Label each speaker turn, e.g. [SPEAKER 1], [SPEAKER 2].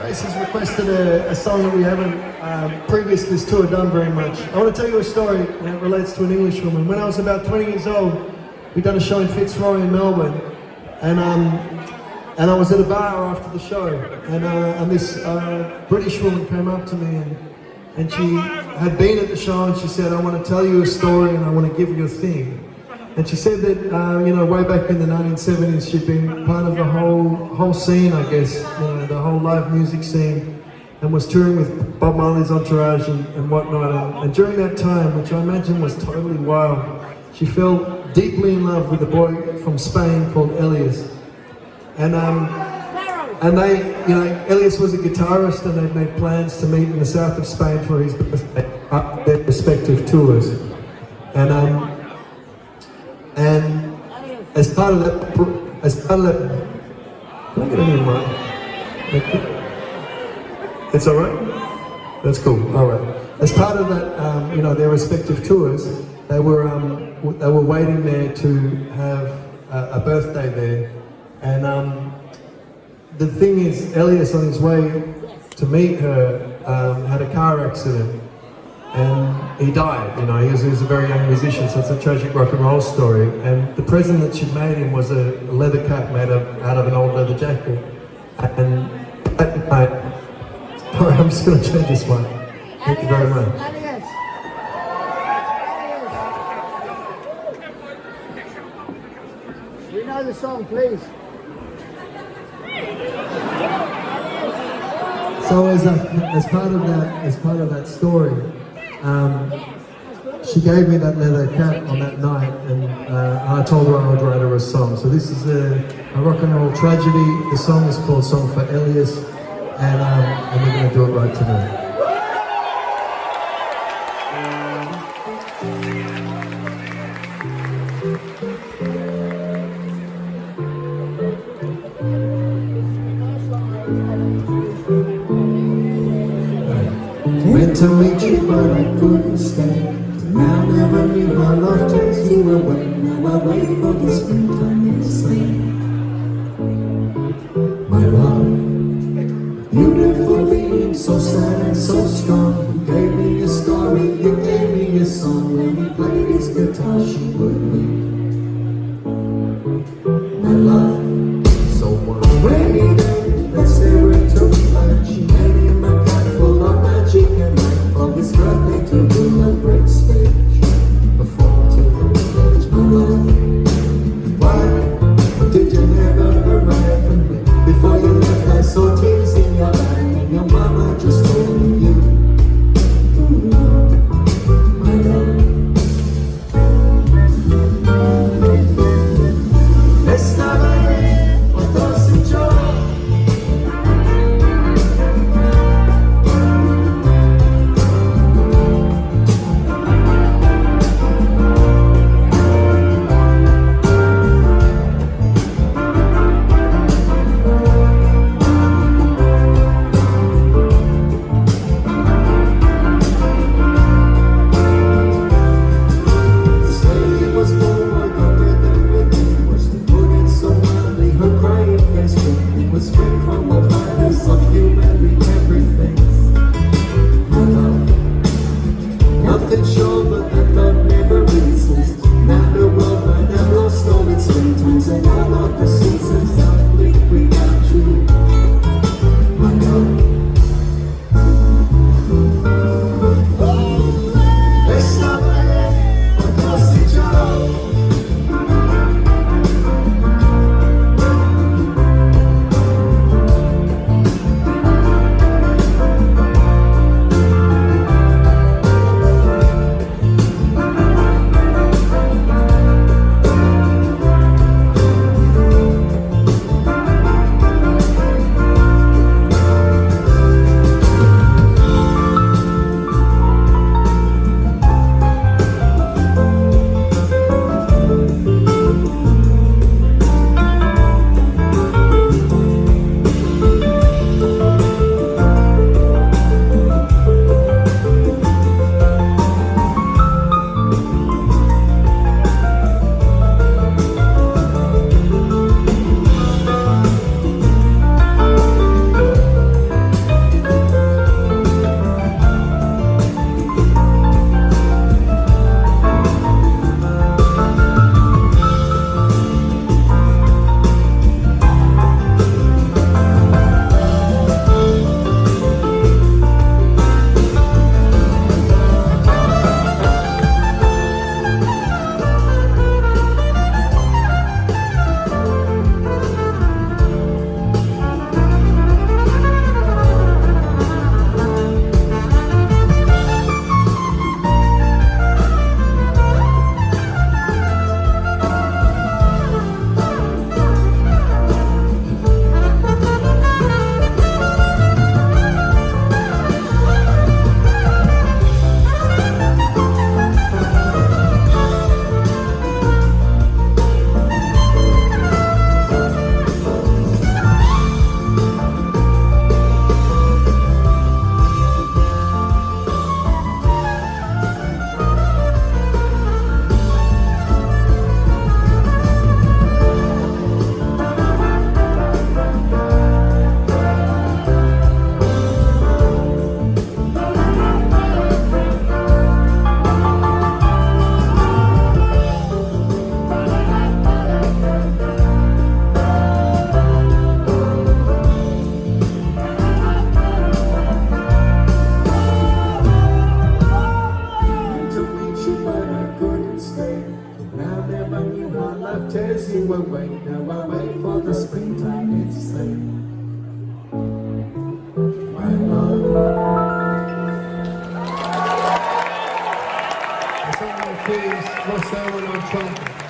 [SPEAKER 1] Grace has requested a song that we haven't previous to this tour done very much. I want to tell you a story that relates to an English woman. When I was about 20 years old, we'd done a show in Fitzroy in Melbourne, and I was at a bar after the show, and this British woman came up to me, and she had been at the show, and she said, "I want to tell you a story, and I want to give you a thing." And she said that, way back in the 1970s, she'd been part of the whole scene, I guess, the whole live music scene, and was touring with Bob Marley's entourage and whatnot. And during that time, which I imagine was totally wild, she fell deeply in love with a boy from Spain called Elias. And they, Elias was a guitarist, and they'd made plans to meet in the south of Spain for his birthday, up their respective tours. And as part of that, can I get a new mic? It's all right? That's cool, all right. As part of that, their respective tours, they were waiting there to have a birthday there. And the thing is, Elias, on his way to meet her, had a car accident. And he died, he was a very young musician, so it's a tragic rock and roll story. And the present that she'd made him was a leather cap made out of an old leather jacket. And that night, sorry, I'm just going to change this one. Thank you very much.
[SPEAKER 2] We know the song, please.
[SPEAKER 1] So as part of that story, she gave me that leather cap on that night, and I told her I would write her a song. So this is a rock and roll tragedy. The song is called "Song for Elias," and we're going to do it right tonight. Meant to meet you, but I couldn't stay. Now never knew how love takes you away. Now I wait for the springtime to stay. My love, beautiful being, so sad and so strong. You gave me a story, you gave me a song. When he played his guitar, she would weep. My love, so one rainy day, let's stare into the light. She made him a cat full of magic and light. For his birthday to do a great stage, perform to the village. My love, why did you never arrive for me? Before you left, I saw tears in your eye, and your mama just told me you. My love, estaba we'll wait, now we'll wait for the springtime to say, my love. The song on keys, Ross Owen on trumpet.